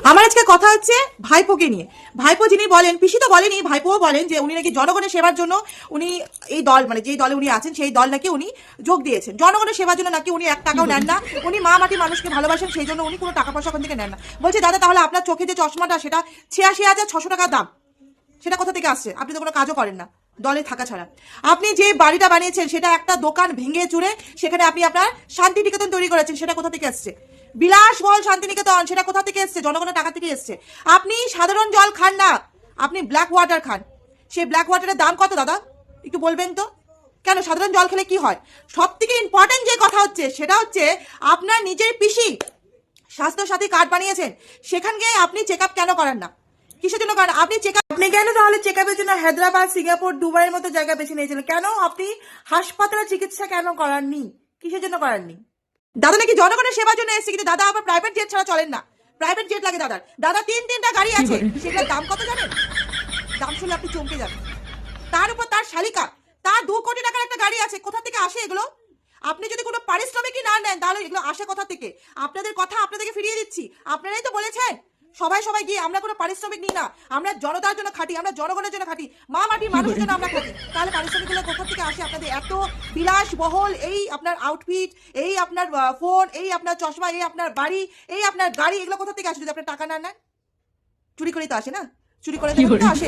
আমার আজকে কথা হচ্ছে ভাইপোকে নিয়ে। ভাইপো যিনি বলেন, পিসি তো বলেনি, ভাইপোও বলেন যে উনি নাকি জনগণের সেবার জন্য উনি এই দল মানে যেই দলে উনি আছেন সেই দল নাকি উনি যোগ দিয়েছেন। জনগণের সেবার জন্য নাকি উনি 1 টাকাও নেন না। উনি মা মাটি মানুষকে ভালোবাসেন, সেই জন্য উনি কোনো টাকা পয়সা ওখান থেকে নেন না। বলছে দাদা তাহলে আপনার চোখে যে চশমাটা সেটা 86,600 টাকা দাম, সেটা কোথা থেকে আসছে? আপনি তো কোনো কাজও করেন না দলে থাকা ছাড়া। আপনি যে বাড়িটা বানিয়েছেন সেটা একটা দোকান ভেঙে চুরে সেখানে আপনি আপনার শান্তিনিকেতন তৈরি করেছেন, সেটা কোথা থেকে আসছে? বিলাসবহুল শান্তিনিকেতন, সেটা কোথা থেকে এসছে? জনগণের টাকা থেকে এসছে। আপনি সাধারণ জল খান না, আপনি ব্ল্যাক ওয়াটার খান। সেই ব্ল্যাক ওয়াটারের দাম কত দাদা একটু বলবেন তো? কেন সাধারণ জল খেলে কি হয়? সব থেকে ইম্পর্টেন্ট যে কথা হচ্ছে সেটা হচ্ছে আপনার নিজের পিসি স্বাস্থ্যসাথী কার্ড বানিয়েছেন, সেখানে আপনি চেক আপ কেন করেন না? কিসের জন্য করেন আপনি চেক আপ? আপনি কেন তাহলে চেক আপের জন্য হায়দ্রাবাদ, সিঙ্গাপুর, দুবাইয়ের মতো জায়গা বেছে নিয়েছিলেন? কেন আপনি হাসপাতালে চিকিৎসা কেন করাননি? কিসের জন্য করাননি? দাদা নাকি জনগণের সেবার জন্য এসেছে, কিন্তু দাদা আবার প্রাইভেট জেট ছাড়া চলেন না। প্রাইভেট জেট লাগে দাদার। দাদা 3-3টা গাড়ি আছে, সেগুলোর দাম কত জানেন? দাম শুনলে আপনি চমকে যাবেন। তার উপর তার শালিকা, তার 2 কোটি টাকার একটা গাড়ি আছে। কোথা থেকে আসে এগুলো? আপনি যদি কোনো পারিশ্রমিকই না নেন তাহলে এগুলো আসে কোথা থেকে? আপনাদের কথা আপনাদেরকে ফিরিয়ে দিচ্ছি, আপনারাই তো বলেছেন সবাই সবাই গিয়ে আমরা কোনো পারিশ্রমিক নিই না, আমরা জনতার জন্য খাটি, আমরা জনগণের জন্য খাটি, মা মাটির মানুষের জন্য আমরা খাটি। তাহলে পারিশ্রমিকগুলো কোথা থেকে আসে আপনাদের? এত বিলাসবহুল এই আপনার আউটফিট, এই আপনার ফোন, এই আপনার চশমা, এই আপনার বাড়ি, এই আপনার গাড়ি, এগুলো কোথা থেকে আসে যদি আপনার টাকা না নেন? চুরি করেই তো আসে না? চুরি করে দেখে তো আসে।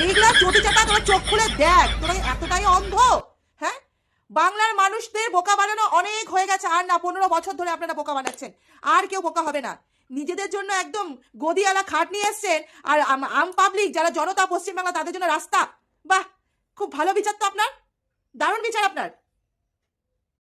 এইগুলা চটি চাটা তোরা চোখ খুলে দেখ, তোরা এতটাই অন্ধ। হ্যাঁ, বাংলার মানুষদের বোকা বানানো অনেক হয়ে গেছে। আর না, 15 বছর ধরে আপনারা বোকা বানাচ্ছেন, আর কেউ বোকা হবে না। নিজেদের জন্য একদম গদিওয়ালা খাট নিয়ে এসছেন, আর আম পাবলিক যারা জনতা পশ্চিমবাংলা তাদের জন্য রাস্তা। বাহ, খুব ভালো বিচার তো আপনার, দারুণ বিচার আপনার।